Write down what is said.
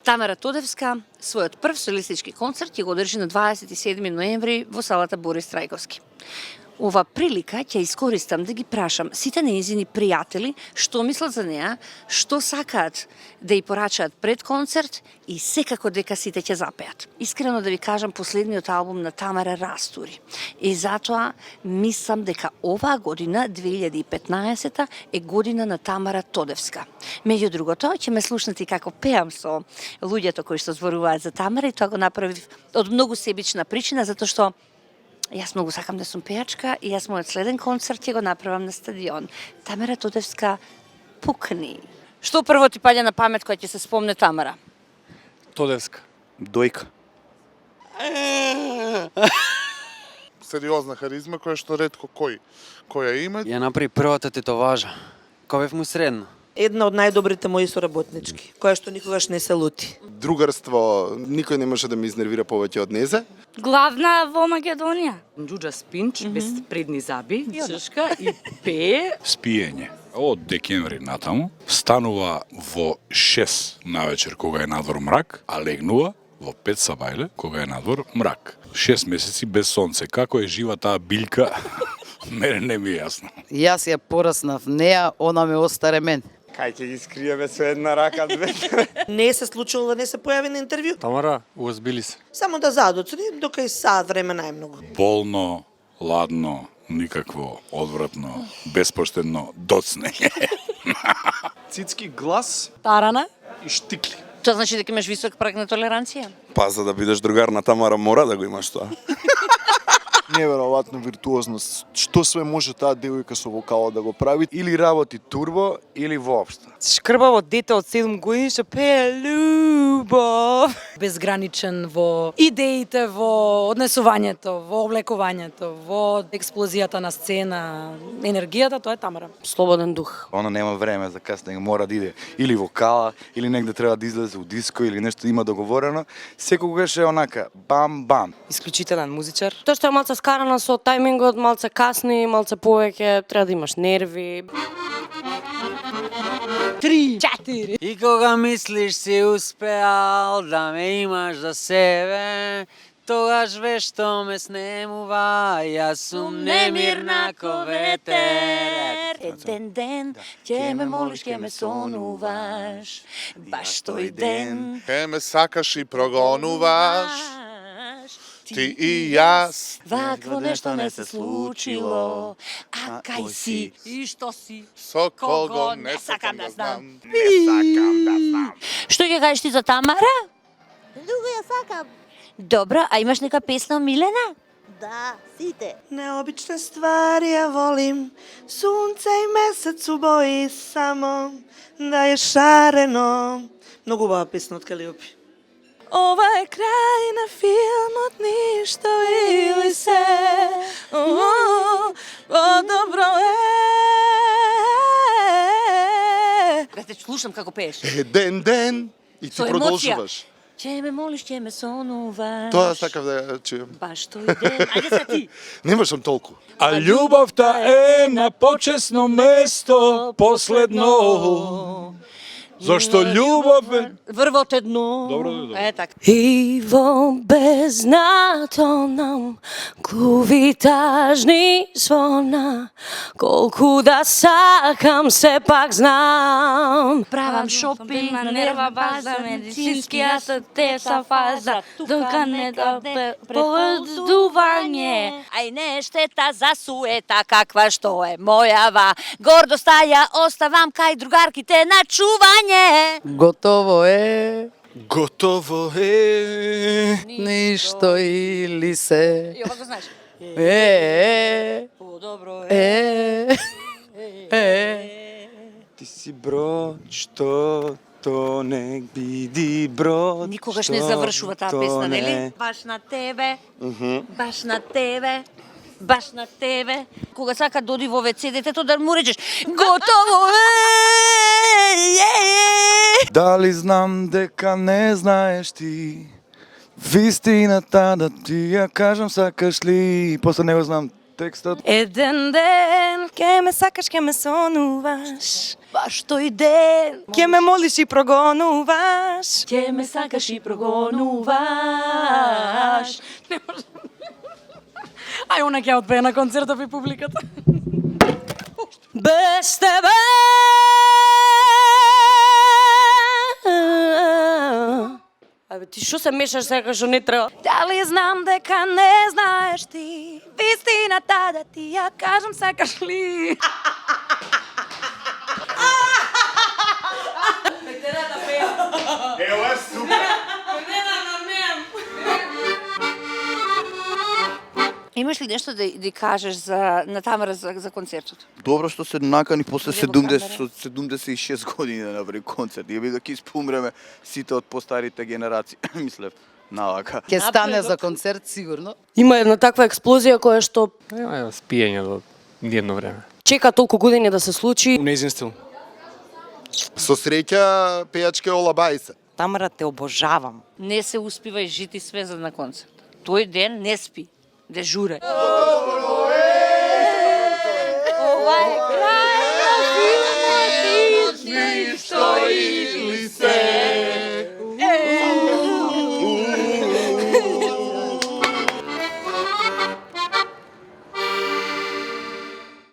Тамара Тодевска својот прв солистички концерт ќе го одржи на 27 ноември во салата Борис Трајковски. Ова прилика ќе искористам да ги прашам сите нејзини пријатели што мислат за неа, што сакаат да ја порачаат пред концерт и секако дека сите ќе запеат. Искрено да ви кажам, последниот албум на Тамара растури. И затоа мислам дека оваа година, 2015, е година на Тамара Тодевска. Меѓу другото, ќе ме слушнати како пеам со луѓето кои што зборуваат за Тамара и тоа го направив од многу себична причина, затоа што јас многу сакам да сум пејачка и јас мојот следен концерт ќе го направам на стадион. Тамара Тодевска, пукни. Што прво ти паѓа на памет кога ќе се спомне Тамара? Тодевска. Дојка. Сериозна харизма која што ретко кој ја има. Ја направи првата тетоважа. Кога бев му средна. Една од најдобрите мои соработнички, која што никогаш не се лути. Другарство, никој не може да ме изнервира повеќе од незе. Главна во Македонија. Ѓуџа Спинч, без предни заби, чешка и пее. Спиење. Од декември натаму станува во 6 навечер кога е надвор мрак, а легнува во 5 сабајле кога е надвор мрак. 6 месеци без сонце. Како е жива таа билка? Мене не ми е јасно. Јас ја пораснав неа, она ме остаре мен. Кај ќе ги скриеме со една рака двете. Не се случило да не се појави на интервју, Тамара, уозбили се. само да задоцни, дока и саат време најмногу. Болно, ладно, никакво одвратно, безпоштедно доцнење. Цицки, глас Тарана. и штикли. Тоа значи дека имаш висок праг на толеранција? Па за да бидеш другар на Тамара мора да го имаш тоа. Неверојатна виртуозност. Што све може таа девојка со вокалот да го прави? Или работи турбо, или воопшто. Шкрбаво дете од 7 години што пее љубов. Безграничен во идеите, во однесувањето, во облекувањето, во експлозијата на сцена, енергијата, тоа е Тамара. Слободен дух. Она нема време за каснење, мора да иде или вокала, или негде треба да излезе у диско, или нешто има договорено. Секогаш е онака, бам-бам. Исклучителен музичар. Тоа што е малце скарана со тајмингот, малце касни, малце повеќе, треба да имаш нерви. 3, 4. И кога мислиш си успеал да ме имаш за себе, тогаш вешто ме снемува, јас сум немирна ко ветер. Еден ден ќе ме молиш, ќе ме сонуваш, баш тој ден. Ке ме сакаш и прогонуваш, ти и јас. Вакво нешто не се случило, а кај си? И што си? Со кого не сакам да знам. Што ќе кажеш ти за Тамара? Многу ја сакам. Добро, а имаш нека песна омилена? Да, сите. Необични ствари ја волим, сунце и месец убои само, да е шарено. Многу убава песна од Калиопи. Ова е крај на филмот, ништо или се, по-добро е. Да те слушам како пееш. Еден ден и ти Со емоција. продолжуваш. Ќе ме молиш, ќе ме сонуваш. Тоа сакав да ја чујам. Баш тој ден. Ајде са ти. Немашам толку. А љубовта е на почесно место последно. Зашто љубов е... Врвот едно. Добро, добро. Е така. И во беззнато нам клуви тажни звона, колку да сакам се пак знам. Правам шопинг на нерва база, медицинскијата те са фаза, дока не да поведување. Ај не штета за суета каква што е мојава. Гордоста ја оставам кај другарките на чување. Готово е, Готово е. ништо или се. И ова го знаеш. Подобро Ти си брод, што то не биди брод. Никогаш не завршува таа песна, нели? Баш на тебе. Баш на тебе. Баш на тебе. Кога сака доди во WC детето да му речеш готово е. Дали знам дека не знаеш ти вистината, да ти ја кажам сакаш ли? После него знам текстот. Еден ден ќе ме сакаш, ќе ме сонуваш, Баш тој ден Ке ме молиш и прогонуваш. ќе ме сакаш и прогонуваш. Не може. Ај, она ќе отпее на концертов и публиката. Без тебе. Абе, ти што се мешаш сега што не треба? Дали знам дека не знаеш ти вистината да ти ја кажам сакаш ли? Ево е супер! Имаш ли нешто да кажеш на Тамара за концертот? Добро што се накани после Лево камера. 76 години да направи концерт. Ја би дека испумреме сите од постарите генерации, мислев, навака. Ке стане за концерт сигурно. Има една таква експлозија која што Нема спиење до едно време. чека толку години да се случи. У нејзин стил. Со среќа пејачка Ола Бајса. Тамара, те обожавам. Не се успива и жити све за на концерт. Тој ден не спи, дежуре. Ова е крај.